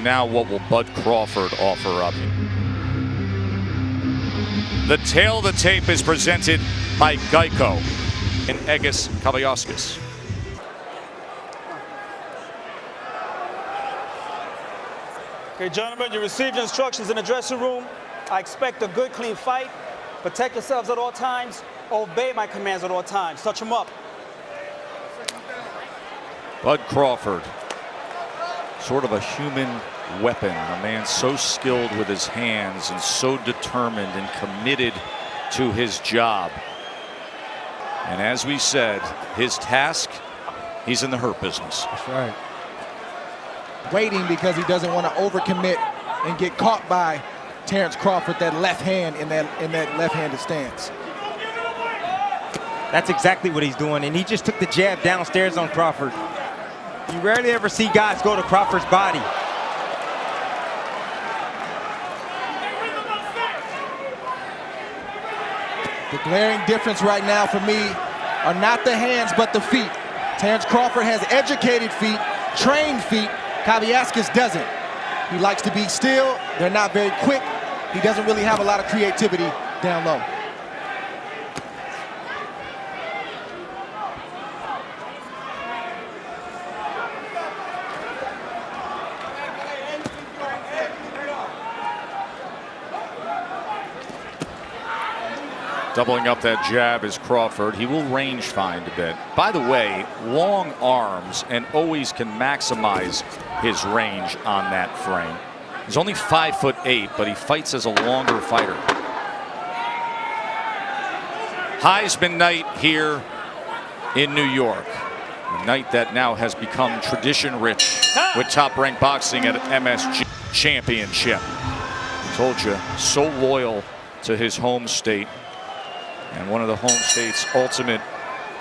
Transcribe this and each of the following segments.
Now what will Bud Crawford offer up? The tail of the tape is presented by Geico and Egidijus Kavaliauskas. Okay, gentlemen, you received instructions in the dressing room. I expect a good, clean fight. Protect yourselves at all times. Obey my commands at all times. Touch them up. Bud Crawford, sort of a human weapon, a man so skilled with his hands and so determined and committed to his job. And as we said, his task, he's in the hurt business. That's right. Waiting because he doesn't want to overcommit and get caught by Terence Crawford, that left hand in that left-handed stance. That's exactly what he's doing, and he just took the jab downstairs on Crawford. You rarely ever see guys go to Crawford's body. The glaring difference right now for me are not the hands, but the feet. Terence Crawford has educated feet, trained feet. Kavaliauskas doesn't. He likes to be still. They're not very quick. He doesn't really have a lot of creativity down low. Doubling up that jab is Crawford. He will range find a bit. By the way, long arms and always can maximize his range on that frame. He's only 5'8", but he fights as a longer fighter. Heisman night here in New York. A night that now has become tradition rich with Top Rank Boxing at MSG Championship. Told you, so loyal to his home state. And one of the home state's ultimate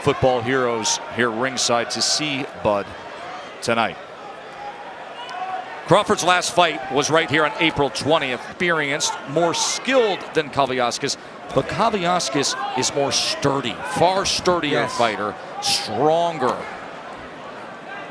football heroes here ringside to see Bud tonight. Crawford's last fight was right here on April 20th. Experienced, more skilled than Kavaliauskas, but Kavaliauskas is more sturdy, far sturdier fighter, stronger.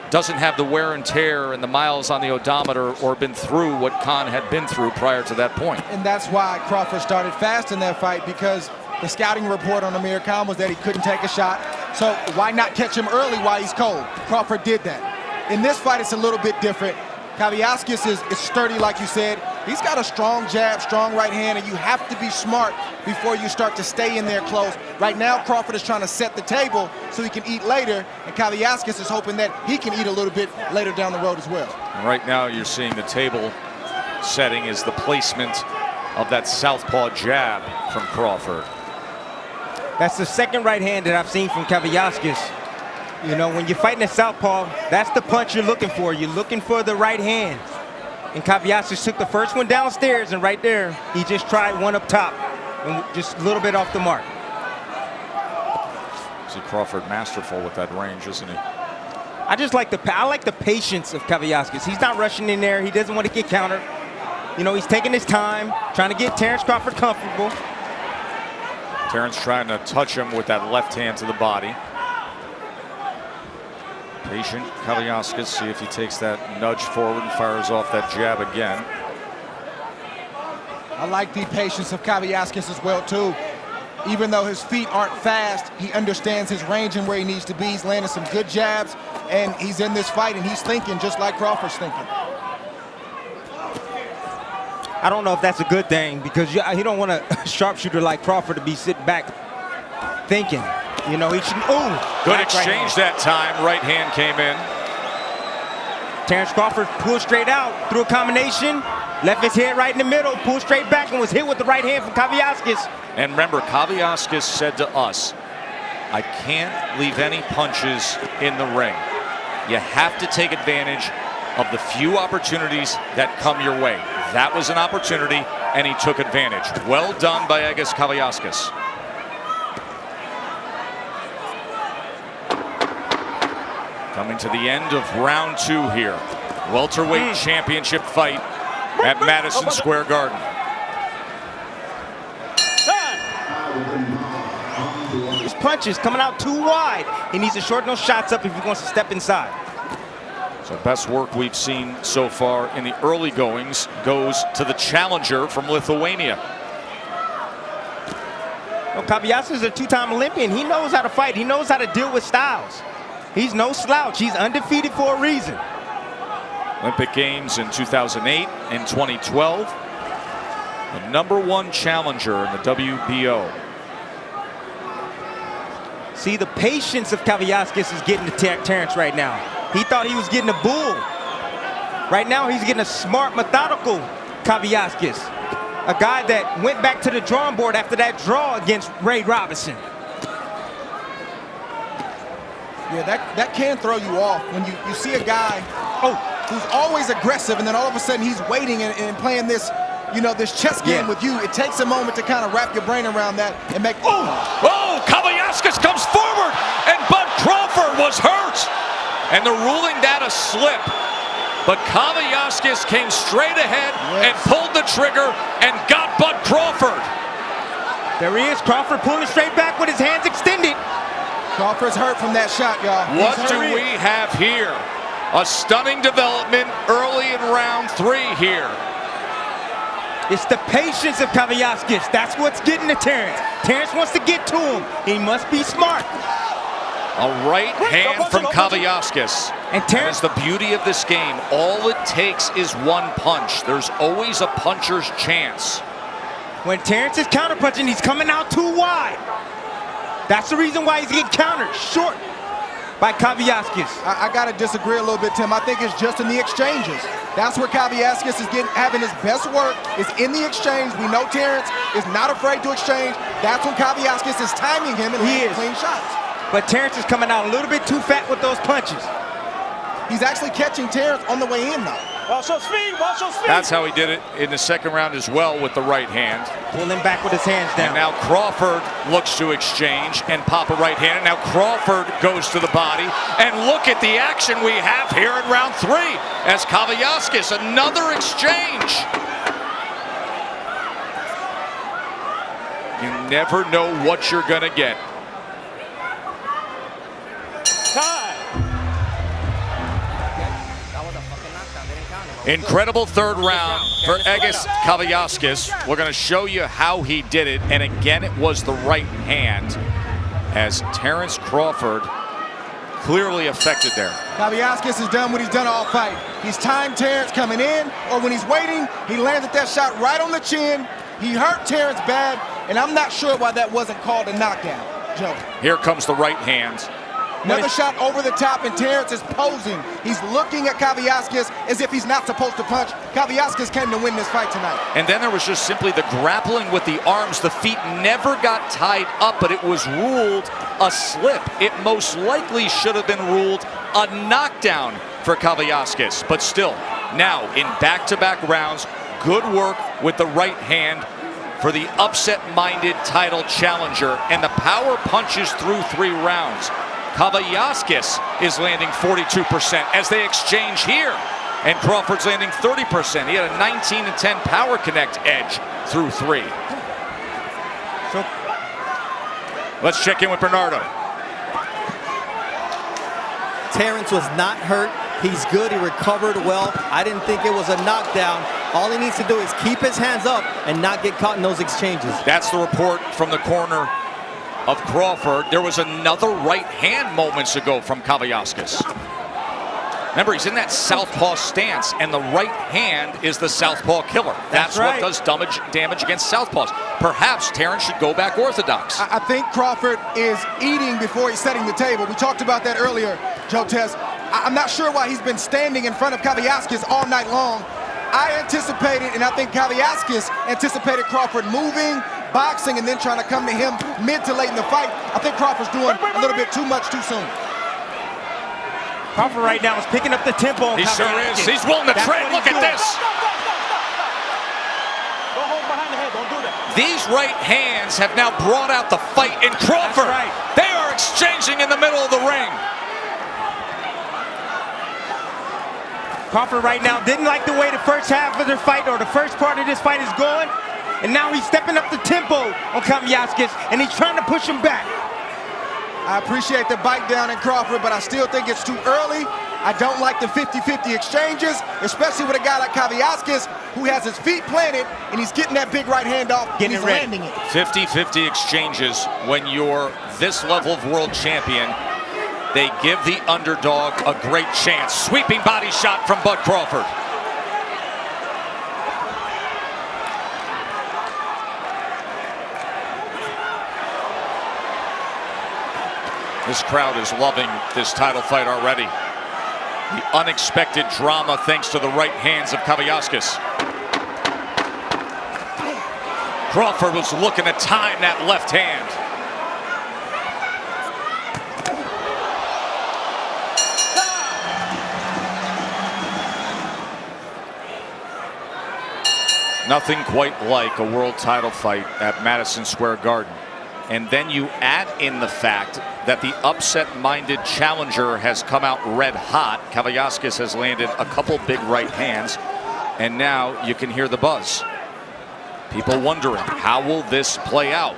Doesn't have the wear and tear and the miles on the odometer or been through what Khan had been through prior to that point. And that's why Crawford started fast in that fight, because the scouting report on Amir Khan was that he couldn't take a shot. So why not catch him early while he's cold? Crawford did that. In this fight, it's a little bit different. Kavaliauskas is sturdy, like you said. He's got a strong jab, strong right hand, and you have to be smart before you start to stay in there close. Right now, Crawford is trying to set the table so he can eat later, and Kavaliauskas is hoping that he can eat a little bit later down the road as well. And right now, you're seeing the table setting is the placement of that southpaw jab from Crawford. That's the second right hand that I've seen from Kavaliauskas. You know, when you're fighting a southpaw, that's the punch you're looking for. You're looking for the right hand. And Kavaliauskas took the first one downstairs, and right there, he just tried one up top, and just a little bit off the mark. See Crawford masterful with that range, isn't he? I like the patience of Kavaliauskas. He's not rushing in there. He doesn't want to get countered. You know, he's taking his time, trying to get Terence Crawford comfortable. Terence trying to touch him with that left hand to the body. Patient Kavaliauskas, see if he takes that nudge forward and fires off that jab again. I like the patience of Kavaliauskas as well, too. Even though his feet aren't fast, he understands his range and where he needs to be. He's landing some good jabs, and he's in this fight, and he's thinking just like Crawford's thinking. I don't know if that's a good thing, because you don't want a sharpshooter like Crawford to be sitting back thinking. You know, he should. Ooh, good exchange that time. Right hand came in. Terence Crawford pulled straight out, threw a combination, left his head right in the middle, pulled straight back, and was hit with the right hand from Kavaliauskas. And remember, Kavaliauskas said to us, I can't leave any punches in the ring. You have to take advantage of the few opportunities that come your way. That was an opportunity, and he took advantage. Well done by Egidijus Kavaliauskas. Coming to the end of round 2 here. Welterweight championship fight at Madison Square Garden. His punches coming out too wide. He needs to shorten those shots up if he wants to step inside. So best work we've seen so far in the early goings goes to the challenger from Lithuania. Well, Kavaliauskas is a two-time Olympian. He knows how to fight. He knows how to deal with styles. He's no slouch. He's undefeated for a reason. Olympic Games in 2008 and 2012. The #1 challenger in the WBO. See, the patience of Kavaliauskas is getting to Terence right now. He thought he was getting a bull. Right now, he's getting a smart, methodical Kavaliauskas. A guy that went back to the drawing board after that draw against Ray Robinson. Yeah, that can throw you off when you see a guy who's always aggressive, and then all of a sudden he's waiting and playing this, this chess game with you. It takes a moment to kind of wrap your brain around that and make. Oh, Kavaliauskas comes forward, and Bud Crawford was hurt. And they're ruling that a slip. But Kavaliauskas came straight ahead and pulled the trigger and got Bud Crawford. There he is, Crawford pulling straight back with his hands extended. Crawford's hurt from that shot, y'all. What do we have here? A stunning development early in round 3 here. It's the patience of Kavaliauskas. That's what's getting to Terence. Terence wants to get to him. He must be smart. A right hand from Kavaliauskas. And Terence, that is the beauty of this game. All it takes is one punch. There's always a puncher's chance. when Terence is counterpunching, he's coming out too wide. That's the reason why he's getting countered short by Kavaliauskas. I got to disagree a little bit, Tim. I think it's just in the exchanges. That's where Kavaliauskas is having his best work, is in the exchange. We know Terence is not afraid to exchange. That's when Kavaliauskas is timing him and landing clean shots. But Terence is coming out a little bit too fat with those punches. He's actually catching Terence on the way in, though. Watch your speed, watch your speed. That's how he did it in the second round as well with the right hand. Pulling back with his hands down. And now Crawford looks to exchange and pop a right hand. And now Crawford goes to the body. And look at the action we have here in round 3 as Kavaliauskas, another exchange. You never know what you're going to get. Incredible third round for Egidijus Kavaliauskas. We're going to show you how he did it. And again, it was the right hand as Terence Crawford clearly affected there. Kavaliauskas has done what he's done all fight. He's timed Terence coming in, or when he's waiting, he landed that shot right on the chin. He hurt Terence bad, and I'm not sure why that wasn't called a knockdown, Joe. Here comes the right hand. Another shot over the top, and Terence is posing. He's looking at Kavaliauskas as if he's not supposed to punch. Kavaliauskas came to win this fight tonight. And then there was just simply the grappling with the arms. The feet never got tied up, but it was ruled a slip. It most likely should have been ruled a knockdown for Kavaliauskas. But still, now in back-to-back rounds, good work with the right hand for the upset-minded title challenger. And the power punches through 3 rounds. Kavaliauskas is landing 42% as they exchange here. And Crawford's landing 30%. He had a 19-10 power connect edge through 3. So let's check in with Bernardo. Terence was not hurt. He's good. He recovered well. I didn't think it was a knockdown. All he needs to do is keep his hands up and not get caught in those exchanges. That's the report from the corner of Crawford. There was another right hand moments ago from Kavaliauskas. Remember, he's in that southpaw stance, and the right hand is the southpaw killer. That's right. What does damage against southpaws. Perhaps Terence should go back orthodox. I think Crawford is eating before he's setting the table. We talked about that earlier, Joe Tess. I'm not sure why he's been standing in front of Kavaliauskas all night long. I anticipated, and I think Kavaliauskas anticipated Crawford moving, boxing, and then trying to come to him mid to late in the fight. I think Crawford's doing a little bit too much too soon. Crawford right now is picking up the tempo. He sure is. He's willing to trade. Look at this. Don't hold behind the head. Don't do that. These right hands have now brought out the fight in Crawford. Right. They are exchanging in the middle of the ring. Crawford right now didn't like the way the first half of their fight, or the first part of this fight is going. And now he's stepping up the tempo on Kavaliauskas, and he's trying to push him back. I appreciate the bite down in Crawford, but I still think it's too early. I don't like the 50-50 exchanges, especially with a guy like Kavaliauskas, who has his feet planted, and he's getting that big right hand off, and he's landing it. 50-50 exchanges when you're this level of world champion. They give the underdog a great chance. Sweeping body shot from Bud Crawford. This crowd is loving this title fight already. The unexpected drama thanks to the right hands of Kavaliauskas. Crawford was looking to time that left hand. Nothing quite like a world title fight at Madison Square Garden. And then you add in the fact that the upset-minded challenger has come out red hot. Kavaliauskas has landed a couple big right hands, and now you can hear the buzz. People wondering, how will this play out?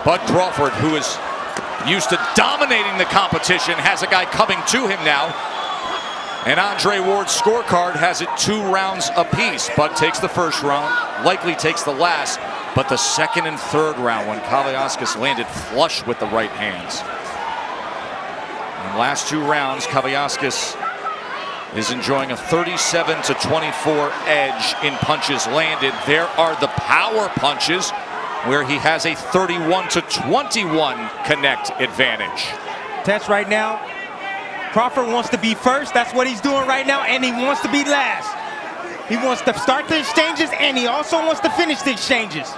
Bud Crawford, who is used to dominating the competition, has a guy coming to him now. And Andre Ward's scorecard has it 2 rounds apiece. Bud takes the first round, likely takes the last, but the second and third round when Kavaliauskas landed flush with the right hands. In the last 2 rounds, Kavaliauskas is enjoying a 37-24 edge in punches landed. There are the power punches where he has a 31-21 connect advantage. That's right now. Crawford wants to be first. That's what he's doing right now, and he wants to be last. He wants to start the exchanges, and he also wants to finish the exchanges.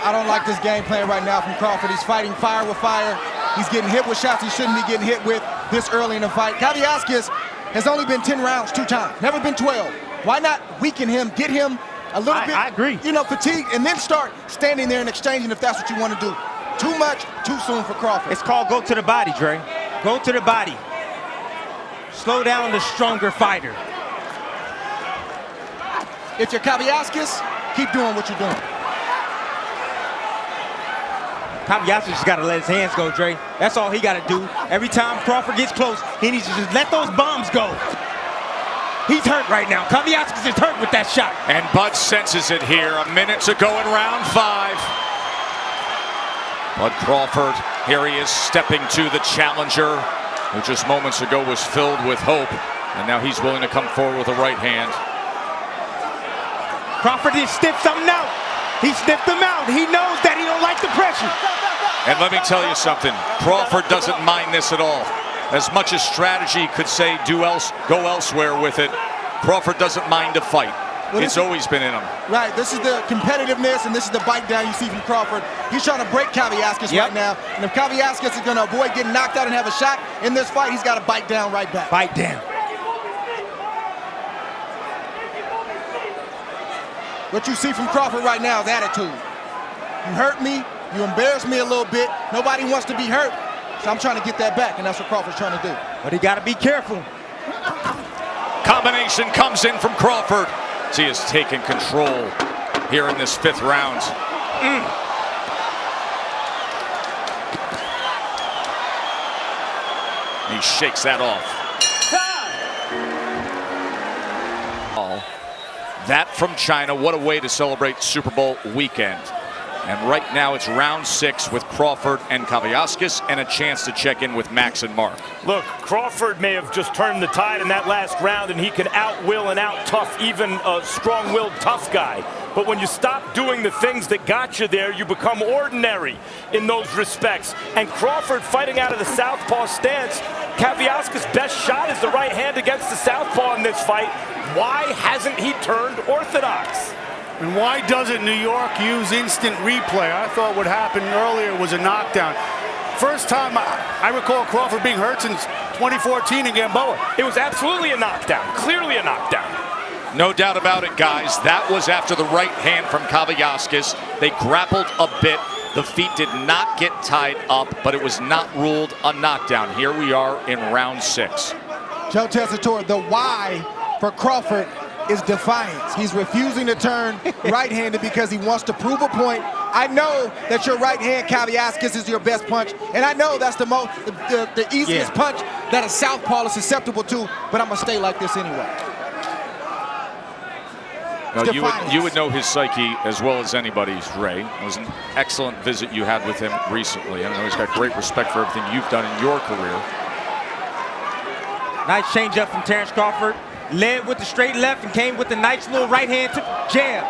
I don't like this game plan right now from Crawford. He's fighting fire with fire. He's getting hit with shots he shouldn't be getting hit with this early in the fight. Kavaliauskas has only been 10 rounds 2 times, never been 12. Why not weaken him, get him a little bit, I agree, fatigued, and then start standing there and exchanging if that's what you want to do. Too much, too soon for Crawford. It's called go to the body, Dre. Go to the body. Slow down the stronger fighter. If you're Kavaliauskas, keep doing what you're doing. Kavaliauskas just got to let his hands go, Dre. That's all he got to do. Every time Crawford gets close, he needs to just let those bombs go. He's hurt right now. Kavaliauskas is hurt with that shot. And Bud senses it here. A minute to go in round 5. Bud Crawford, here he is stepping to the challenger, who just moments ago was filled with hope. And now he's willing to come forward with a right hand. Crawford just sniffed something out. He sniffed him out. He knows that he don't like the pressure. And let me tell you something, Crawford doesn't mind this at all. As much as strategy could say go elsewhere with it, Crawford doesn't mind a fight. Well, it's always been in him. Right, this is the competitiveness and this is the bite down you see from Crawford. He's trying to break Kavaliauskas right now. And if Kavaliauskas is going to avoid getting knocked out and have a shot in this fight, he's got to bite down right back. Bite down. What you see from Crawford right now is attitude. You hurt me, you embarrass me a little bit. Nobody wants to be hurt, so I'm trying to get that back, and that's what Crawford's trying to do. But he got to be careful. Combination comes in from Crawford. He has taken control here in this 5th round. He shakes that off. That from China. What a way to celebrate Super Bowl weekend. And right now it's round 6 with Crawford and Kavaliauskas and a chance to check in with Max and Mark. Look, Crawford may have just turned the tide in that last round, and he can out-will and out-tough even a strong-willed tough guy. But when you stop doing the things that got you there, you become ordinary in those respects. And Crawford fighting out of the southpaw stance. Kavaliauskas' best shot is the right hand against the southpaw in this fight. Why hasn't he turned orthodox? And why doesn't New York use instant replay? I thought what happened earlier was a knockdown. First time I recall Crawford being hurt since 2014 in Gamboa. It was absolutely a knockdown, clearly a knockdown. No doubt about it, guys. That was after the right hand from Kavaliauskas. They grappled a bit. The feet did not get tied up, but it was not ruled a knockdown. Here we are in round 6. Joe Tessitore, the why for Crawford is defiance. He's refusing to turn right-handed because he wants to prove a point I know that your right hand, Kavaliauskas, is your best punch, and I know that's the easiest punch that a southpaw is susceptible to, but I'm going to stay like this anyway. No, you would know his psyche as well as anybody's, Ray. It was an excellent visit you had with him recently. I know he's got great respect for everything you've done in your career. Nice changeup from Terence Crawford. Led with the straight left and came with the nice little right hand jab.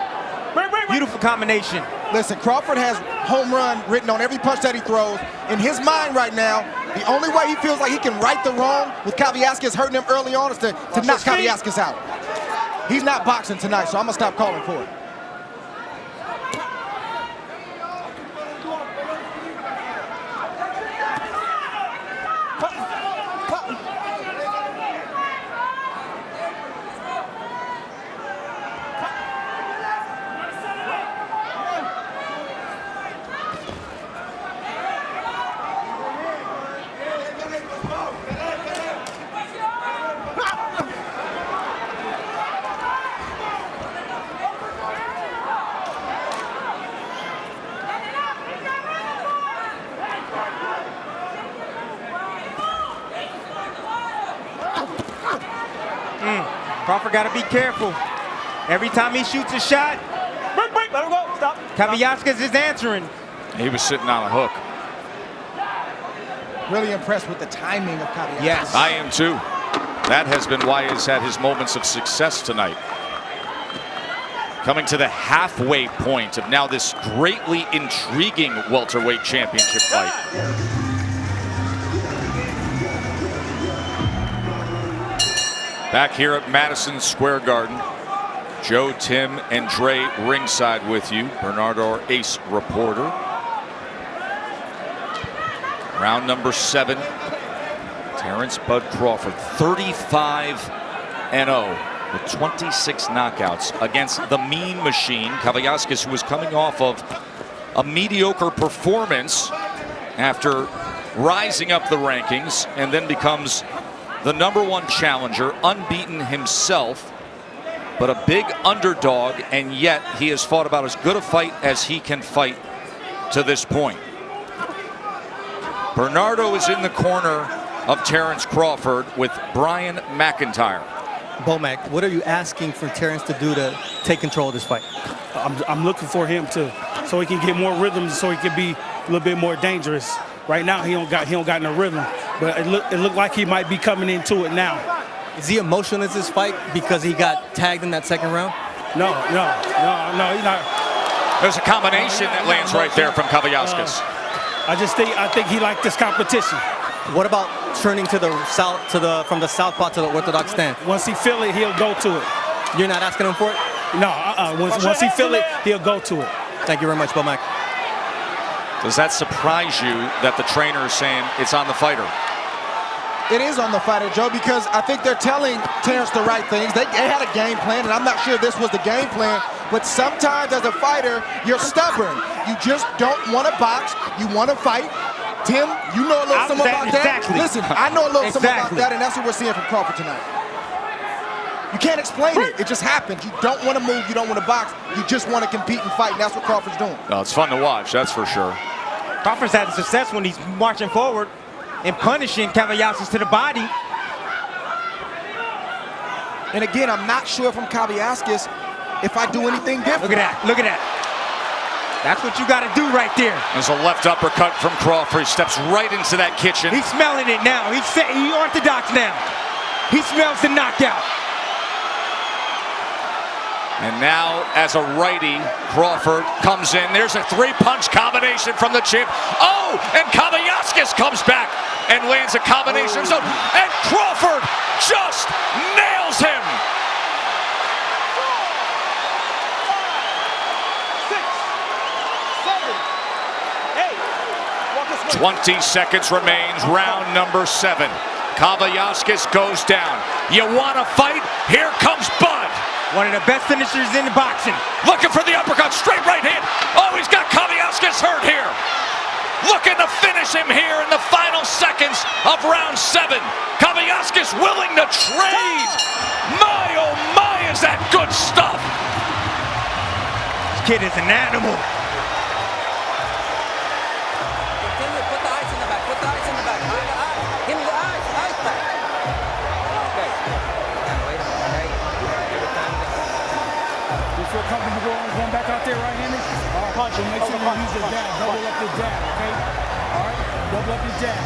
Beautiful combination. Listen, Crawford has home run written on every punch that he throws. In his mind right now, the only way he feels like he can right the wrong with Kavaliauskas hurting him early on is to knock Kavaliauskas out. He's not boxing tonight, so I'm going to stop calling for it. Crawford got to be careful. Every time he shoots a shot, let him go. Stop. Kavaliauskas is answering. He was sitting on a hook. Really impressed with the timing of Kavaliauskas. Yes. I am too. That has been why he's had his moments of success tonight. Coming to the halfway point of now this greatly intriguing welterweight championship fight. Back here at Madison Square Garden, Joe, Tim, and Dre ringside with you. Bernardo, our ace reporter. Round number 7. Terence Bud Crawford, 35-0 with 26 knockouts against the Mean Machine, Kavaliauskas, who was coming off of a mediocre performance after rising up the rankings and then becomes the #1 challenger, unbeaten himself, but a big underdog, and yet he has fought about as good a fight as he can fight to this point. Bernardo is in the corner of Terence Crawford with Brian McIntyre. Bomac, what are you asking for Terence to do to take control of this fight? I'm looking for him so he can get more rhythms, so he can be a little bit more dangerous. Right now, he don't got no rhythm, but it looked like he might be coming into it now. Is he emotional in this fight because he got tagged in that second round? No, he's not. There's a combination that lands right there from Kavaliauskas. I think he liked this competition. What about turning to the south, from the southpaw to the orthodox stance? Once he feel it, he'll go to it. You're not asking him for it? No, once he feel it, he'll go to it. Thank you very much, Bomac. Does that surprise you that the trainer is saying it's on the fighter? It is on the fighter, Joe, because I think they're telling Terence the right things. They had a game plan, and I'm not sure this was the game plan, but sometimes as a fighter, you're stubborn. You just don't want to box. You want to fight. Tim, you know a little something about that? Listen, I know a little something about that, and that's what we're seeing from Crawford tonight. You can't explain it. It just happens. You don't want to move. You don't want to box. You just want to compete and fight, and that's what Crawford's doing. Well, it's fun to watch, that's for sure. Crawford's had success when he's marching forward and punishing Kavaliauskas to the body. And again, I'm not sure from Kavaliauskas if I do anything different. Look at that. Look at that. That's what you got to do right there. There's a left uppercut from Crawford. He steps right into that kitchen. He's smelling it now. He's orthodox now. He smells the knockout. And now, as a righty, Crawford comes in. There's a 3-punch combination from the champ. Oh, and Kavaliauskas comes back and lands a combination zone. And Crawford just nails him. 20 seconds remains, round number 7. Kavaliauskas goes down. You want to fight? Here comes Bud. One of the best finishers in boxing. Looking for the uppercut, straight right hand. Oh, he's got Kavaliauskas hurt here. Looking to finish him here in the final seconds of round 7. Kavaliauskas willing to trade. My, oh my, is that good stuff. This kid is an animal. here, right-handed. All right, punch him. Make sure you use your jab. Double up your jab, okay? All right, double up your jab.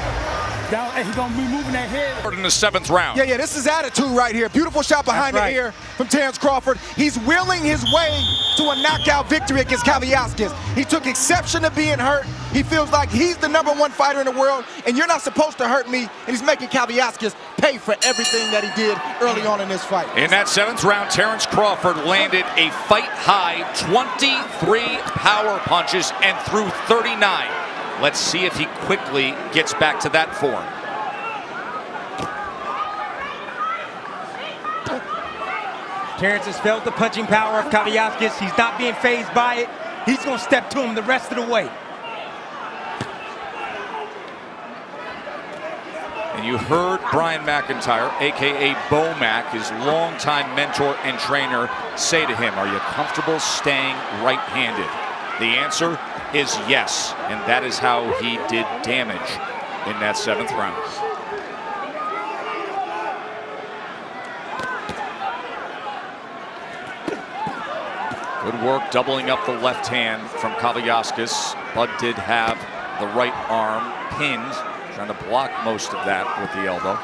Down, and he's going to be moving that head. In the 7th round. Yeah, this is attitude right here. Beautiful shot behind the ear from Terence Crawford. He's willing his way to a knockout victory against Kavaliauskas. He took exception to being hurt. He feels like he's the #1 fighter in the world, and you're not supposed to hurt me. And he's making Kavaliauskas pay for everything that he did early on in this fight. In that 7th round, Terence Crawford landed a fight-high 23 power punches and threw 39. Let's see if he quickly gets back to that form. Terence has felt the punching power of Kavaliauskas. He's not being fazed by it. He's going to step to him the rest of the way. And you heard Brian McIntyre, a.k.a. Bo-Mac, his longtime mentor and trainer, say to him, are you comfortable staying right-handed? The answer is yes, and that is how he did damage in that 7th round. Good work doubling up the left hand from Kavaliauskas. Bud did have the right arm pinned, trying to block most of that with the elbow.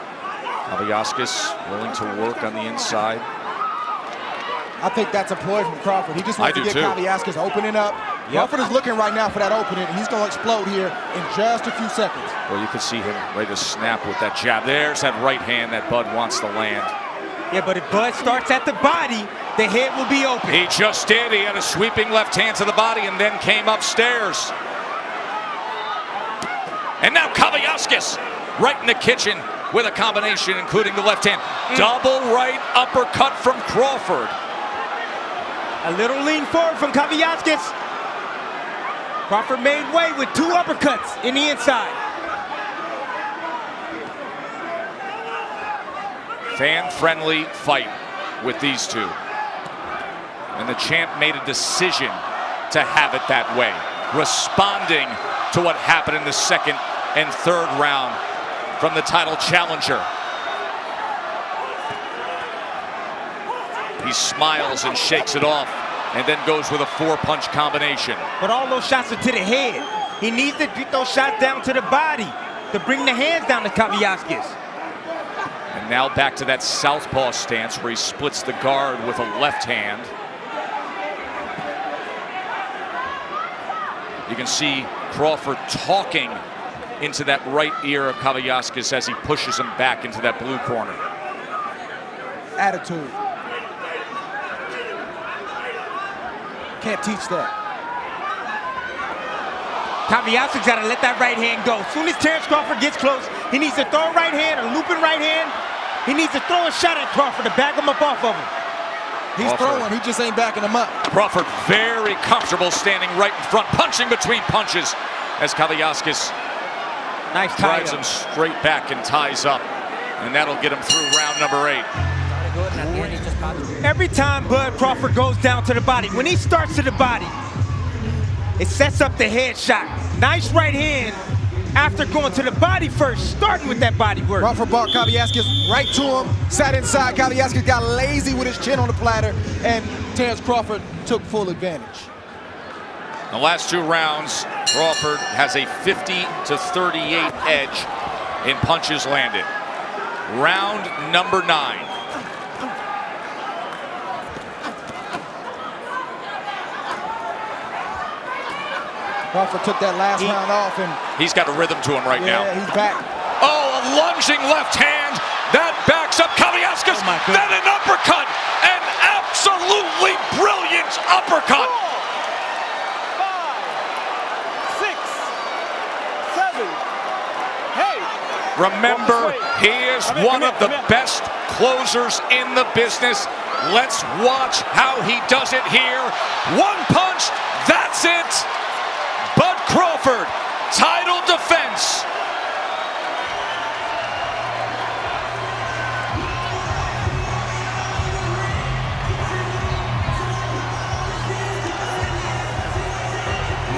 Kavaliauskas willing to work on the inside. I think that's a ploy from Crawford. He just wants to get Kavaliauskas opening up. Crawford is looking right now for that opening, and he's going to explode here in just a few seconds. Well, you can see him ready to snap with that jab. There's that right hand that Bud wants to land. Yeah, but if Bud starts at the body, the head will be open. He just did. He had a sweeping left hand to the body and then came upstairs. And now Kavaliauskas right in the kitchen with a combination, including the left hand. Double right uppercut from Crawford. A little lean forward from Kavaliauskas. Crawford made way with 2 uppercuts in the inside. Fan-friendly fight with these two. And the champ made a decision to have it that way, responding to what happened in the 2nd and 3rd round from the title challenger. He smiles and shakes it off, and then goes with a 4-punch combination. But all those shots are to the head. He needs to get those shots down to the body to bring the hands down to Kavaliauskas. And now back to that southpaw stance where he splits the guard with a left hand. You can see Crawford talking into that right ear of Kavaliauskas as he pushes him back into that blue corner. Attitude. Can't teach that. Kavaliauskas got to let that right hand go. As soon as Terence Crawford gets close, he needs to throw a right hand, a looping right hand. He needs to throw a shot at Crawford to back him up off of him. He's throwing, he just ain't backing him up. Crawford very comfortable standing right in front, punching between punches as Kavaliauskas drives him straight back and ties up. And that'll get him through round number 8. Every time Bud Crawford goes down to the body, when he starts to the body, it sets up the head shot. Nice right hand after going to the body first, starting with that body work. Crawford brought Kavaliauskas right to him, sat inside. Kavaliauskas got lazy with his chin on the platter, and Terence Crawford took full advantage. The last 2 rounds, Crawford has a 50-38 edge in punches landed. Round number 9. Crawford took that last round off, and he's got a rhythm to him right now. Yeah, he's back. Oh, a lunging left hand that backs up Kavaliauskas. Then an uppercut, an absolutely brilliant uppercut. 4, 5, 6, 7, 8. Remember, he is one of the best closers in the business. Let's watch how he does it here. 1 punch, that's it. Bud Crawford, title defense.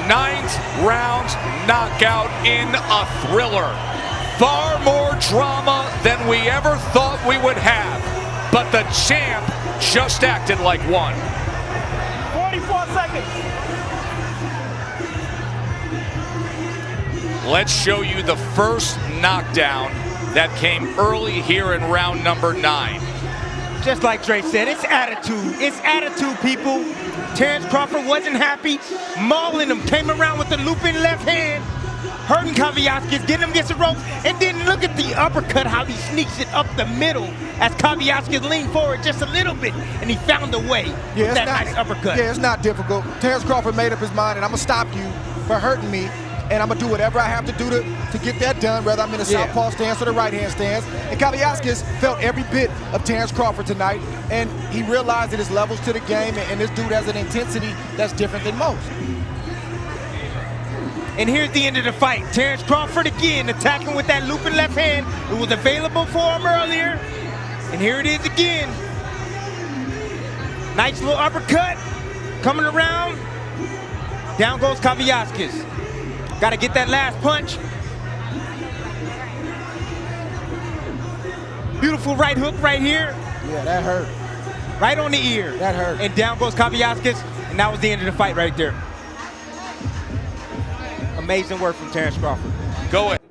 Ninth round knockout in a thriller. Far more drama than we ever thought we would have. But the champ just acted like one. 44 4 seconds. Let's show you the first knockdown that came early here in round number 9. Just like Dre said, it's attitude. It's attitude, people. Terence Crawford wasn't happy. Mauling him, came around with the looping left hand, hurting Kavaliauskas, getting him against the ropes, and then look at the uppercut, how he sneaks it up the middle as Kavaliauskas leaned forward just a little bit, and he found a way with that nice uppercut. Yeah, it's not difficult. Terence Crawford made up his mind, and I'm going to stop you for hurting me, and I'm going to do whatever I have to do to get that done, whether I'm in a southpaw stance or the right-hand stance. And Kavaliauskas felt every bit of Terence Crawford tonight, and he realized that his levels to the game, and this dude has an intensity that's different than most. And here's the end of the fight. Terence Crawford again attacking with that looping left hand. It was available for him earlier, and here it is again. Nice little uppercut, coming around. Down goes Kavaliauskas. Got to get that last punch. Beautiful right hook right here. Yeah, that hurt. Right on the ear. That hurt. And down goes Kavaliauskas, and that was the end of the fight right there. Amazing work from Terence Crawford. Go ahead.